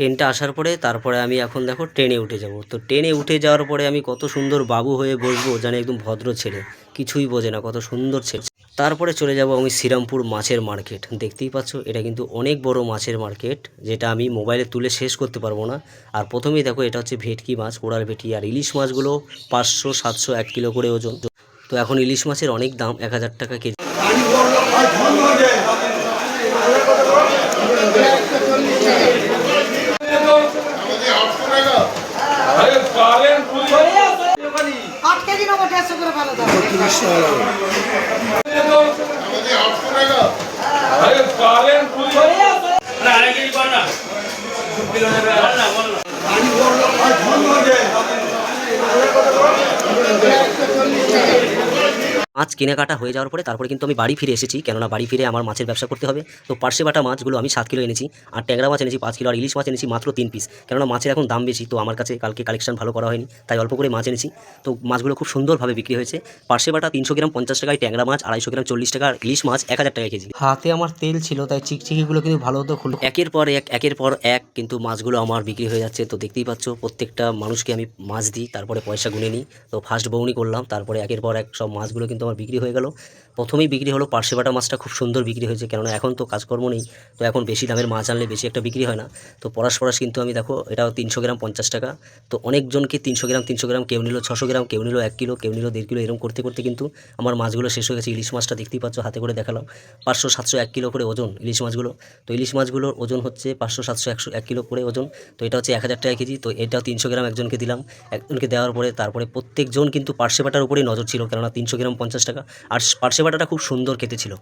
ট্রেনটা আসার পরে তারপরে আমি এখন দেখো ট্রেনে উঠে যাব। তো ট্রেনে উঠে যাওয়ার পরে আমি কত সুন্দর বাবু হয়ে বসবো, জানি একদম ভদ্র ছেলে, কিছুই বোঝে না, কত সুন্দর ছেলে। তারপরে চলে যাব আমি শ্রীরামপুর মাছের মার্কেট। দেখতেই পাচ্ছ এটা কিন্তু অনেক বড় মাছের মার্কেট, যেটা আমি মোবাইলে তুলে শেষ করতে পারবো না। আর প্রথমেই দেখো এটা হচ্ছে ভেটকি মাছ, কোরাল ভেটকি। আর ইলিশ মাছগুলো 500, 700, 1 কিলো করে ওজন। তো এখন ইলিশ মাছের অনেক দাম, 1000 টাকা কেজি। মাছ কেনাকাটা হয়ে যাওয়ার পরে তারপরে কিন্তু আমি বাড়ি ফিরে এসেছি, কেননা বাড়ি ফিরে আমার মাছের ব্যবসা করতে হবে। তো পার্শে বাটা মাছগুলো আমি 7 কিলো এনেছি, আর ট্যাংরা মাছ এনেছি 5 কিলো, আর ইলিশ মাছ এনেছি মাত্র 3 পিস। কেননা মাছের এখন দাম বেশি, তো আমার কাছে কালকে কালেকশন ভালো করা হয়নি, তাই অল্প করে মাছ এনেছি। তো মাছগুলো খুব সুন্দরভাবে বিক্রি হয়েছে। পার্শে বাটা 300 গ্রাম 50 টাকায়, ট্যাংরা মাছ 250 গ্রাম 40 টাকা, আর ইলিশ মাছ 1000 টাকা কেজি। হাতে আমার তেল ছিল, তাই চিকচিকিগুলো কিন্তু ভালো হতো খুলে। একের পর এক কিন্তু মাছগুলো আমার বিক্রি হয়ে যাচ্ছে। তো দেখতেই পাচ্ছ প্রত্যেকটা মানুষকে আমি মাছ দিই, তারপরে পয়সা গুনে নিই। তো ফার্স্ট বউনি করলাম, তারপরে একের পর এক সব মাছগুলো কিন্তু আমার বিক্রি হয়ে গেল। প্রথমেই বিক্রি হলো পার্শে বাটা মাছটা, খুব সুন্দর বিক্রি হয়েছে, কেননা এখন তো কাজকর্ম নেই, তো এখন বেশি দামের মাছ আনলে বেশি একটা বিক্রি হয় না। তো পরাশ কিন্তু আমি দেখো এটাও 300 গ্রাম 50 টাকা। তো অনেকজনকে 300 গ্রাম কেউ নিল 600 গ্রাম, কেউ নিল 1 কিলো, কেউ নিল 1.5 কিলো, এরকম করতে করতে কিন্তু আমার মাছগুলো শেষ হয়ে গেছে। ইলিশ মাছটা দেখতেই পাচ্ছ, হাতে করে দেখালাম, 500, 700, 1 কিলো করে ওজন ইলিশ মাছগুলো। তো ইলিশ মাছগুলোর ওজন হচ্ছে 500, 700, 100, 1 কিলো করে ওজন। তো এটা হচ্ছে 1000 টাকা কেজি। তো এটাও 300 গ্রাম একজনকে দিলাম। একজনকে দেওয়ার পরে তারপরে প্রত্যেকজন কিন্তু পার্শে বাটার উপরেই নজর ছিল, কেননা 300 গ্রাম 50 টাকা। আর পার্শে বাটাটা খুব সুন্দর খেতে ছিল।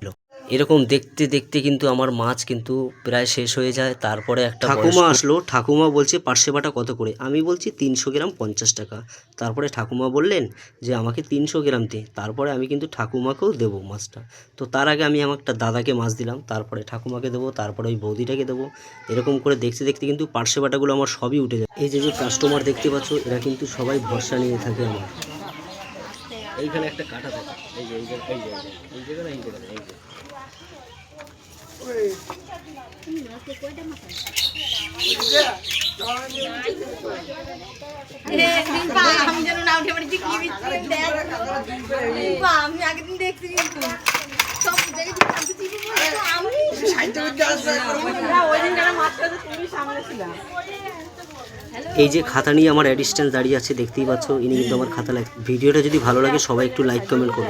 এরকম দেখতে দেখতে কিন্তু আমার মাছ কিন্তু প্রায় শেষ হয়ে যায়। তারপরে একটা ঠাকুমা আসলো, ঠাকুমা বলছে পার্শে বাটা কত করে। আমি বলছি 300 গ্রাম 50 টাকা। তারপরে ঠাকুমা বললেন যে আমাকে 300 গ্রাম দে। তারপরে আমি কিন্তু ঠাকুমাকেও দেবো মাছটা। তো তার আগে আমি আমার একটা দাদাকে মাছ দিলাম, তারপরে ঠাকুমাকে দেবো, তারপরে ওই বৌদিটাকে দেবো। এরকম করে দেখতে দেখতে কিন্তু পার্শে বাটাগুলো আমার সবই উঠে যায়। এই যে যে কাস্টমার দেখতে পাচ্ছ, এরা কিন্তু সবাই ভরসা নিয়ে থাকে আমার। এইখানে একটা কাটা থাকে, এই যে এই জায়গা, এই জায়গা, এই জায়গা না, এই জায়গা, এই জায়গা। আমি যেন না উঠে পারি, আমি আগের দিন দেখছি কিন্তু সব এই যে খাতা নিয়ে আমার অ্যাসিস্ট্যান্ট দাঁড়িয়ে আছে, দেখতেই পাচ্ছ, ইনি কিন্তু আমার খাতা ভিডিওটা যদি ভালো লাগে সবাই একটু লাইক কমেন্ট করুন।